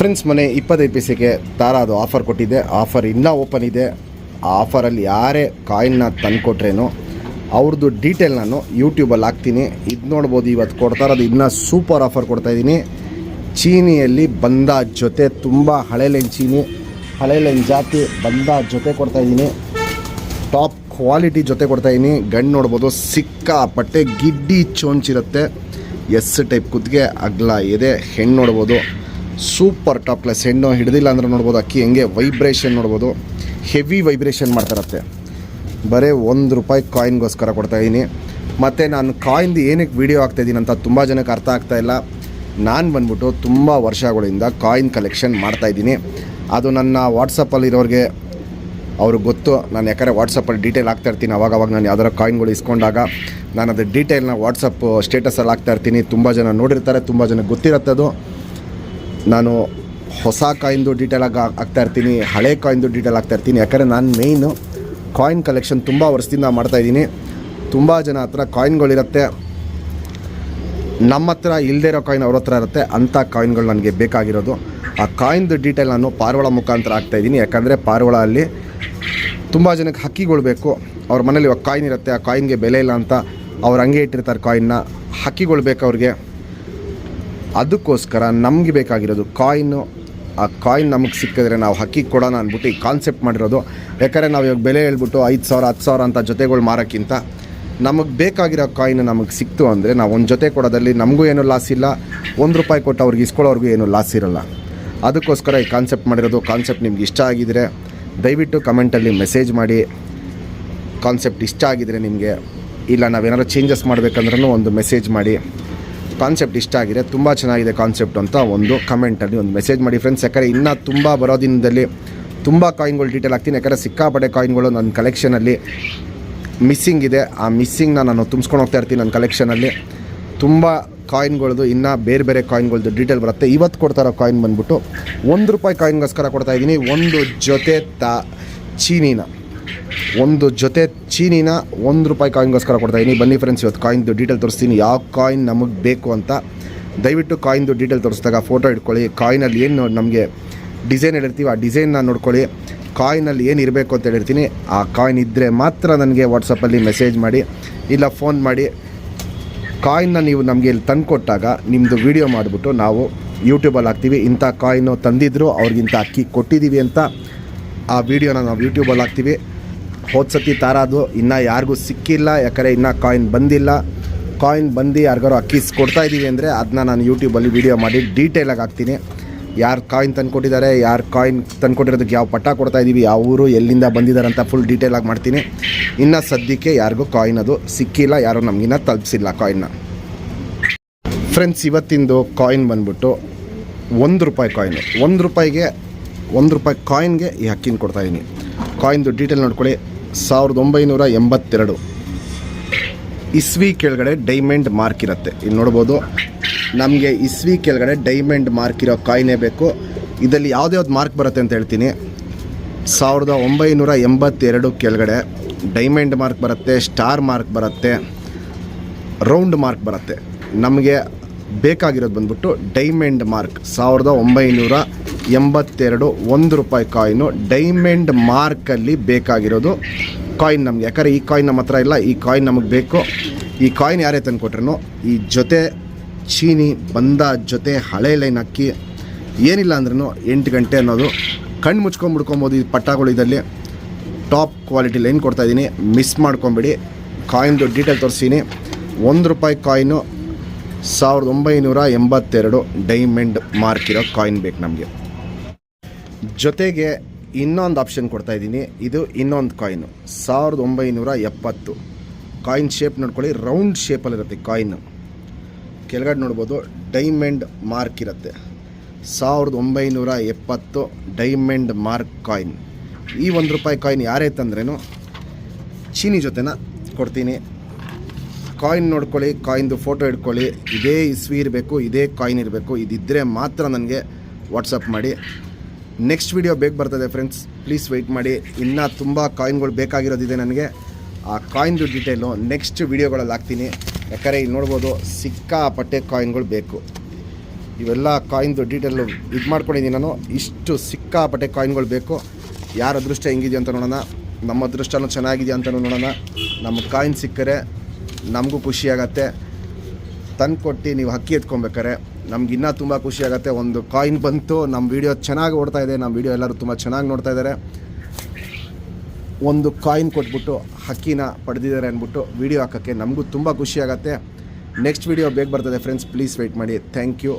Friends ಮೊನ್ನೆ 25 ಪೈಸೆಗೆ ತಾರಾದು offer ಕೊಟ್ಟಿದ್ದೆ. Offer ಇನ್ನೂ ಓಪನ್ ಇದೆ. ಆ ಆಫರಲ್ಲಿ ಯಾರೇ ಕಾಯಿನ್ನ ತಂದುಕೊಟ್ರೇನೋ ಅವ್ರದ್ದು ಡೀಟೇಲ್ ನಾನು ಯೂಟ್ಯೂಬಲ್ಲಿ ಹಾಕ್ತೀನಿ. ಇದು ನೋಡ್ಬೋದು, ಇವತ್ತು ಕೊಡ್ತಾ ಇರೋದು ಇನ್ನೂ ಸೂಪರ್ ಆಫರ್ ಕೊಡ್ತಾಯಿದ್ದೀನಿ. ಚೀನಿಯಲ್ಲಿ ಬಂದ ಜೊತೆ ತುಂಬ ಹಳೆ ಲೈನ್ ಚೀನಿ, ಹಳೆ ಲೈನ್ ಜಾತಿ ಬಂದ ಜೊತೆ ಕೊಡ್ತಾಯಿದ್ದೀನಿ. ಟಾಪ್ ಕ್ವಾಲಿಟಿ ಜೊತೆ ಕೊಡ್ತಾಯಿದ್ದೀನಿ. ಗಂಡು ನೋಡ್ಬೋದು, ಸಿಕ್ಕಾಪಟ್ಟೆ ಗಿಡ್ಡಿ ಚೋಂಚಿರುತ್ತೆ. ಎಸ್ ಟೈಪ್ ಕುತ್ತಿಗೆ, ಅಗ್ಲ ಎದೆ. ಹೆಣ್ಣು ನೋಡ್ಬೋದು, ಸೂಪರ್ ಟಾಪ್ ಕ್ಲಾಸ್ ಹೆಣ್ಣು. ಹಿಡಿದಿಲ್ಲ ಅಂದ್ರೆ ನೋಡ್ಬೋದು ಅಕ್ಕಿ ಹೆಂಗೆ ವೈಬ್ರೇಷನ್ ನೋಡ್ಬೋದು, ಹೆವಿ ವೈಬ್ರೇಷನ್ ಮಾಡ್ತಾರತ್ತೆ. ಬರೀ ₹1 ಕಾಯಿನ್ಗೋಸ್ಕರ ಕೊಡ್ತಾಯಿದ್ದೀನಿ. ಮತ್ತು ನಾನು ಕಾಯಿನ್ದು ಏನಕ್ಕೆ ವೀಡಿಯೋ ಹಾಕ್ತಾಯಿದ್ದೀನಿ ಅಂತ ತುಂಬ ಜನಕ್ಕೆ ಅರ್ಥ ಆಗ್ತಾಯಿಲ್ಲ. ನಾನು ಬಂದ್ಬಿಟ್ಟು ತುಂಬ ವರ್ಷಗಳಿಂದ ಕಾಯಿನ್ ಕಲೆಕ್ಷನ್ ಮಾಡ್ತಾಯಿದ್ದೀನಿ. ಅದು ನನ್ನ ವಾಟ್ಸಪ್ಪಲ್ಲಿರೋರಿಗೆ ಅವ್ರಿಗೆ ಗೊತ್ತು. ನಾನು ಯಾಕಂದರೆ ವಾಟ್ಸಪ್ಪಲ್ಲಿ ಡೀಟೇಲ್ ಹಾಕ್ತಾಯಿರ್ತೀನಿ. ಅವಾಗ ನಾನು ಯಾವ್ದಾರ ಕಾಯಿನ್ಗಳು ಇಸ್ಕೊಂಡಾಗ ನಾನು ಅದು ಡೀಟೇಲ್ನ ವಾಟ್ಸಪ್ ಸ್ಟೇಟಸಲ್ಲಿ ಹಾಕ್ತಾಯಿರ್ತೀನಿ. ತುಂಬ ಜನ ನೋಡಿರ್ತಾರೆ, ತುಂಬ ಜನಕ್ಕೆ ಗೊತ್ತಿರುತ್ತದು. ನಾನು ಹೊಸ ಕಾಯಿನ್ದು ಡೀಟೇಲಾಗಿ ಹಾಕ್ತಾಯಿರ್ತೀನಿ, ಹಳೆ ಕಾಯಿನ್ದು ಡೀಟೇಲ್ ಹಾಕ್ತಾಯಿರ್ತೀನಿ. ಯಾಕಂದರೆ ನಾನು ಮೇಯ್ನು ಕಾಯಿನ್ ಕಲೆಕ್ಷನ್ ತುಂಬ ವರ್ಷದಿಂದ ಮಾಡ್ತಾಯಿದ್ದೀನಿ. ತುಂಬ ಜನ ಹತ್ರ ಕಾಯಿನ್ಗಳಿರುತ್ತೆ, ನಮ್ಮ ಹತ್ರ ಇಲ್ಲದೇ ಇರೋ ಕಾಯಿನ್ ಅವ್ರ ಹತ್ರ ಇರುತ್ತೆ. ಅಂಥ ಕಾಯಿನ್ಗಳು ನನಗೆ ಬೇಕಾಗಿರೋದು. ಆ ಕಾಯಿನ್ದು ಡೀಟೇಲ್ ನಾನು ಪಾರಿವಾಳ ಮುಖಾಂತರ ಹಾಕ್ತಾಯಿದ್ದೀನಿ. ಯಾಕಂದರೆ ಪಾರಿವಾಳ ಅಲ್ಲಿ ತುಂಬ ಜನಕ್ಕೆ ಹಕ್ಕಿಗಳು ಬೇಕು. ಅವ್ರ ಮನೇಲಿ ಇವಾಗ ಕಾಯಿನ್ ಇರುತ್ತೆ, ಆ ಕಾಯಿನ್ಗೆ ಬೆಲೆ ಇಲ್ಲ ಅಂತ ಅವ್ರು ಹಂಗೆ ಇಟ್ಟಿರ್ತಾರೆ ಕಾಯಿನ್ನ. ಹಕ್ಕಿಗಳು ಬೇಕು ಅವ್ರಿಗೆ. ಅದಕ್ಕೋಸ್ಕರ ನಮಗೆ ಬೇಕಾಗಿರೋದು ಕಾಯಿನ್ನು. ಆ ಕಾಯಿನ್ ನಮಗೆ ಸಿಕ್ಕಿದ್ರೆ ನಾವು ಹಕ್ಕಿ ಕೊಡೋಣ ಅಂದ್ಬಿಟ್ಟು ಈ ಕಾನ್ಸೆಪ್ಟ್ ಮಾಡಿರೋದು. ಯಾಕಂದರೆ ನಾವು ಇವಾಗ ಬೆಲೆ ಹೇಳ್ಬಿಟ್ಟು 5,000 10,000 ಅಂತ ಜೊತೆಗಳು ಮಾರೋಕ್ಕಿಂತ ನಮಗೆ ಬೇಕಾಗಿರೋ ಕಾಯಿನ್ ನಮಗೆ ಸಿಕ್ತು ಅಂದರೆ ನಾವು ಒಂದು ಜೊತೆ ಕೊಡೋದಲ್ಲಿ ನಮಗೂ ಏನೂ ಲಾಸ್ ಇಲ್ಲ, ₹1 ಕೊಟ್ಟು ಅವ್ರಿಗೆ ಇಸ್ಕೊಳ್ಳೋರ್ಗೂ ಏನೂ ಲಾಸ್ ಇರೋಲ್ಲ. ಅದಕ್ಕೋಸ್ಕರ ಈ ಕಾನ್ಸೆಪ್ಟ್ ಮಾಡಿರೋದು. ಕಾನ್ಸೆಪ್ಟ್ ನಿಮ್ಗೆ ಇಷ್ಟ ಆಗಿದರೆ ದಯವಿಟ್ಟು ಕಮೆಂಟಲ್ಲಿ ಮೆಸೇಜ್ ಮಾಡಿ. ಕಾನ್ಸೆಪ್ಟ್ ಇಷ್ಟ ಆಗಿದರೆ ನಿಮಗೆ, ಇಲ್ಲ ನಾವೇನಾದ್ರು ಚೇಂಜಸ್ ಮಾಡಬೇಕಂದ್ರೂ ಒಂದು ಮೆಸೇಜ್ ಮಾಡಿ. ಕಾನ್ಸೆಪ್ಟ್ ಇಷ್ಟ ಆಗಿದೆ, ತುಂಬ ಚೆನ್ನಾಗಿದೆ ಕಾನ್ಸೆಪ್ಟ್ ಅಂತ ಒಂದು ಕಮೆಂಟಲ್ಲಿ ಒಂದು ಮೆಸೇಜ್ ಮಾಡಿ ಫ್ರೆಂಡ್ಸ್. ಯಾಕಂದರೆ ಇನ್ನೂ ತುಂಬ ಬರೋ ದಿನದಲ್ಲಿ ತುಂಬ ಕಾಯಿನ್ಗಳು ಡೀಟೇಲ್ ಹಾಕ್ತೀನಿ. ಯಾಕಂದರೆ ಸಿಕ್ಕಾಪಟ್ಟೆ ಕಾಯಿನ್ಗಳು ನನ್ನ ಕಲೆಕ್ಷನಲ್ಲಿ ಮಿಸ್ಸಿಂಗ್ ಇದೆ. ಆ ಮಿಸ್ಸಿಂಗ್ನ ನಾನು ತುಂಬಿಸ್ಕೊಂಡು ಹೋಗ್ತಾ ಇರ್ತೀನಿ. ನನ್ನ ಕಲೆಕ್ಷನಲ್ಲಿ ತುಂಬ ಕಾಯಿನ್ಗಳದ್ದು ಇನ್ನೂ ಬೇರೆ ಬೇರೆ ಕಾಯಿನ್ಗಳದ್ದು ಡೀಟೇಲ್ ಬರುತ್ತೆ. ಇವತ್ತು ಕೊಡ್ತಾರೋ ಕಾಯಿನ್ ಬಂದ್ಬಿಟ್ಟು ₹1 ಕಾಯಿನ್ಗೋಸ್ಕರ ಕೊಡ್ತಾಯಿದ್ದೀನಿ. ಒಂದು ಜೊತೆ ಚೀನಿನ ₹1 ಕಾಯಿನ್ಗೋಸ್ಕರ ಕೊಡ್ತಾಯಿದ್ದೀನಿ. ಬನ್ನಿ ಫ್ರೆಂಡ್ಸ್, ಇವತ್ತು ಕಾಯಿನ್ದು ಡೀಟೇಲ್ ತೋರಿಸ್ತೀನಿ. ಯಾವ ಕಾಯಿನ್ ನಮಗೆ ಬೇಕು ಅಂತ ದಯವಿಟ್ಟು ಕಾಯಿನ್ದು ಡೀಟೇಲ್ ತೋರಿಸಿದಾಗ ಫೋಟೋ ಇಟ್ಕೊಳ್ಳಿ. ಕಾಯಿನಲ್ಲಿ ಏನು ನಮಗೆ ಡಿಸೈನ್ ಹೇಳಿರ್ತೀವಿ ಆ ಡಿಸೈನ್ನ ನೋಡ್ಕೊಳ್ಳಿ. ಕಾಯಿನಲ್ಲಿ ಏನು ಇರಬೇಕು ಅಂತ ಹೇಳಿರ್ತೀನಿ. ಆ ಕಾಯಿನ್ ಇದ್ದರೆ ಮಾತ್ರ ನನಗೆ ವಾಟ್ಸಪ್ಪಲ್ಲಿ ಮೆಸೇಜ್ ಮಾಡಿ, ಇಲ್ಲ ಫೋನ್ ಮಾಡಿ. ಕಾಯಿನ್ನ ನೀವು ನಮಗೆ ಇಲ್ಲಿ ತಂದು ಕೊಟ್ಟಾಗ ನಿಮ್ಮದು ವೀಡಿಯೋ ಮಾಡಿಬಿಟ್ಟು ನಾವು ಯೂಟ್ಯೂಬಲ್ಲಿ ಹಾಕ್ತೀವಿ. ಇಂಥ ಕಾಯಿನು ತಂದಿದ್ರು, ಅವ್ರಿಗಿಂತ ಅಕ್ಕಿ ಕೊಟ್ಟಿದ್ದೀವಿ ಅಂತ ಆ ವೀಡಿಯೋನ ನಾವು ಯೂಟ್ಯೂಬಲ್ಲಿ ಹಾಕ್ತೀವಿ. ಹೋದ್ಸತಿ ತಾರಾದು ಇನ್ನೂ ಯಾರಿಗೂ ಸಿಕ್ಕಿಲ್ಲ, ಯಾಕಂದರೆ ಇನ್ನೂ ಕಾಯಿನ್ ಬಂದಿಲ್ಲ. ಕಾಯಿನ್ ಬಂದು ಯಾರಿಗಾರು ಅಕ್ಕಿ ಕೊಡ್ತಾಯಿದ್ದೀವಿ ಅಂದರೆ ಅದನ್ನ ನಾನು ಯೂಟ್ಯೂಬಲ್ಲಿ ವೀಡಿಯೋ ಮಾಡಿ ಡೀಟೇಲಾಗಿ ಹಾಕ್ತೀನಿ. ಯಾರು ಕಾಯಿನ್ ತಂದುಕೊಟ್ಟಿದ್ದಾರೆ, ಯಾರು ಕಾಯಿನ್ ತಂದುಕೊಟ್ಟಿರೋದಕ್ಕೆ ಯಾವ ಪಟ್ಟ ಕೊಡ್ತಾಯಿದ್ದೀವಿ, ಯಾವ ಊರು ಎಲ್ಲಿಂದ ಬಂದಿದ್ದಾರೆ ಅಂತ ಫುಲ್ ಡೀಟೇಲಾಗಿ ಮಾಡ್ತೀನಿ. ಇನ್ನು ಸದ್ಯಕ್ಕೆ ಯಾರಿಗೂ ಕಾಯಿನ್ ಅದು ಸಿಕ್ಕಿಲ್ಲ, ಯಾರೂ ನಮಗಿನ್ನ ತಲುಪಿಸಿಲ್ಲ ಕಾಯಿನ್ನ. ಫ್ರೆಂಡ್ಸ್, ಇವತ್ತಿಂದು ಕಾಯಿನ್ ಬಂದ್ಬಿಟ್ಟು ₹1 ಕಾಯಿನು. ₹1 ಕಾಯಿನ್ಗೆ ಈ ಅಕ್ಕಿನ ಕೊಡ್ತಾಯಿದ್ದೀನಿ. ಕಾಯಿನ್ದು ಡೀಟೇಲ್ ನೋಡ್ಕೊಳ್ಳಿ. 1982 ಇಸ್ವಿ ಕೆಳಗಡೆ ಡೈಮಂಡ್ ಮಾರ್ಕ್ ಇರುತ್ತೆ. ಇಲ್ಲಿ ನೋಡ್ಬೋದು, ನಮಗೆ ಇಸ್ವಿ ಕೆಳಗಡೆ ಡೈಮಂಡ್ ಮಾರ್ಕ್ ಇರೋ ಕಾಯಿನೇ ಬೇಕು. ಇದರಲ್ಲಿ ಯಾವ್ದು ಮಾರ್ಕ್ ಬರುತ್ತೆ ಅಂತ ಹೇಳ್ತೀನಿ. 1982 ಕೆಳಗಡೆ ಡೈಮಂಡ್ ಮಾರ್ಕ್ ಬರುತ್ತೆ, ಸ್ಟಾರ್ ಮಾರ್ಕ್ ಬರುತ್ತೆ, ರೌಂಡ್ ಮಾರ್ಕ್ ಬರುತ್ತೆ. ನಮಗೆ ಬೇಕಾಗಿರೋದು ಬಂದ್ಬಿಟ್ಟು ಡೈಮಂಡ್ ಮಾರ್ಕ್. 1982 ₹1 ಕಾಯಿನು ಡೈಮಂಡ್ ಮಾರ್ಕಲ್ಲಿ ಬೇಕಾಗಿರೋದು ಕಾಯಿನ್ ನಮಗೆ. ಯಾಕಂದರೆ ಈ ಕಾಯಿನ್ ನಮ್ಮ ಹತ್ರ ಇಲ್ಲ, ಈ ಕಾಯಿನ್ ನಮಗೆ ಬೇಕು. ಈ ಕಾಯಿನ್ ಯಾರೇ ತಂದು ಕೊಟ್ರೂ ಈ ಜೊತೆ ಚೀನಿ ಬಂದ ಜೊತೆ ಹಳೆ ಲೈನ್ ಅಕ್ಕಿ ಏನಿಲ್ಲ ಅಂದ್ರೂ 8 ಗಂಟೆ ಅನ್ನೋದು ಕಣ್ಣು ಮುಚ್ಕೊಂಡ್ಬಿಡ್ಕೊಬೋದು. ಈ ಪಟ್ಟಾಗಳು ಇದರಲ್ಲಿ ಟಾಪ್ ಕ್ವಾಲಿಟಿ ಲೈನ್ ಕೊಡ್ತಾಯಿದ್ದೀನಿ, ಮಿಸ್ ಮಾಡ್ಕೊಂಬಿಡಿ. ಕಾಯಿನ್ದು ಡೀಟೇಲ್ ತೋರಿಸ್ತೀನಿ. ₹1 ಕಾಯಿನು 1982 ಡೈಮಂಡ್ ಮಾರ್ಕ್ ಇರೋ ಕಾಯಿನ್ ಬೇಕು ನಮಗೆ. ಜೊತೆಗೆ ಇನ್ನೊಂದು ಆಪ್ಷನ್ ಕೊಡ್ತಾಯಿದ್ದೀನಿ. ಇದು ಇನ್ನೊಂದು ಕಾಯಿನು 1970 ಕಾಯಿನ್ ಶೇಪ್ ನೋಡ್ಕೊಳ್ಳಿ. ರೌಂಡ್ ಶೇಪಲ್ಲಿರುತ್ತೆ ಕಾಯಿನ್. ಕೆಳಗಡೆ ನೋಡ್ಬೋದು ಡೈಮಂಡ್ ಮಾರ್ಕ್ ಇರುತ್ತೆ. 1970 ಡೈಮಂಡ್ ಮಾರ್ಕ್ ಕಾಯಿನ್. ಈ ₹1 ಕಾಯಿನ್ ಯಾರೇ ತಂದ್ರೇನು ಚೀನಿ ಜೊತೆನ ಕೊಡ್ತೀನಿ. ಕಾಯಿನ್ ನೋಡ್ಕೊಳ್ಳಿ, ಕಾಯಿನ್ದು ಫೋಟೋ ಇಟ್ಕೊಳ್ಳಿ. ಇದೇ ಇಸ್ವಿ ಇರಬೇಕು, ಇದೇ ಕಾಯಿನ್ ಇರಬೇಕು. ಇದಿದ್ದರೆ ಮಾತ್ರ ನನಗೆ ವಾಟ್ಸಪ್ ಮಾಡಿ. ನೆಕ್ಸ್ಟ್ ವೀಡಿಯೋ ಬೇಗ ಬರ್ತದೆ ಫ್ರೆಂಡ್ಸ್, ಪ್ಲೀಸ್ ವೆಯ್ಟ್ ಮಾಡಿ. ಇನ್ನೂ ತುಂಬ ಕಾಯಿನ್ಗಳು ಬೇಕಾಗಿರೋದಿದೆ ನನಗೆ. ಆ ಕಾಯಿನ್ದು ಡೀಟೇಲು ನೆಕ್ಸ್ಟ್ ವೀಡಿಯೋಗಳಲ್ಲಿ ಹಾಕ್ತೀನಿ. ಯಾಕಂದರೆ ಇಲ್ಲಿ ನೋಡ್ಬೋದು ಸಿಕ್ಕಾಪಟ್ಟೆ ಕಾಯಿನ್ಗಳು ಬೇಕು. ಇವೆಲ್ಲ ಕಾಯಿನ್ದು ಡೀಟೇಲು ಇದು ಮಾಡ್ಕೊಂಡಿದ್ದೀನಿ ನಾನು. ಇಷ್ಟು ಸಿಕ್ಕಾಪಟ್ಟೆ ಕಾಯಿನ್ಗಳು ಬೇಕು. ಯಾರ ಅದೃಷ್ಟ ಹೆಂಗಿದೆಯಾ ಅಂತ ನೋಡೋಣ. ನಮ್ಮ ಅದೃಷ್ಟನೂ ಚೆನ್ನಾಗಿದೆಯಾ ಅಂತ ನೋಡೋಣ. ನಮ್ಮ ಕಾಯಿನ್ ಸಿಕ್ಕರೆ ನಮಗೂ ಖುಷಿಯಾಗತ್ತೆ. ತಂದುಕೊಟ್ಟು ನೀವು ಹಕ್ಕಿ ಎತ್ಕೊಬೇಕಾರೆ ನಮ್ಗೆ ಇನ್ನೂ ತುಂಬ ಖುಷಿಯಾಗತ್ತೆ. ಒಂದು ಕಾಯಿನ್ ಬಂತು, ನಮ್ಮ ವೀಡಿಯೋ ಚೆನ್ನಾಗಿ ಓಡ್ತಾ ಇದೆ, ನಮ್ಮ ವೀಡಿಯೋ ಎಲ್ಲರೂ ತುಂಬ ಚೆನ್ನಾಗಿ ನೋಡ್ತಾ ಇದ್ದಾರೆ. ಒಂದು ಕಾಯಿನ್ ಕೊಟ್ಬಿಟ್ಟು ಹಕ್ಕಿನ ಪಡೆದಿದ್ದಾರೆ ಅಂದ್ಬಿಟ್ಟು ವೀಡಿಯೋ ಹಾಕೋಕ್ಕೆ ನಮಗೂ ತುಂಬ ಖುಷಿಯಾಗತ್ತೆ. ನೆಕ್ಸ್ಟ್ ವೀಡಿಯೋ ಬೇಗ ಬರ್ತದೆ ಫ್ರೆಂಡ್ಸ್, ಪ್ಲೀಸ್ ವೆಯ್ಟ್ ಮಾಡಿ. Thank you.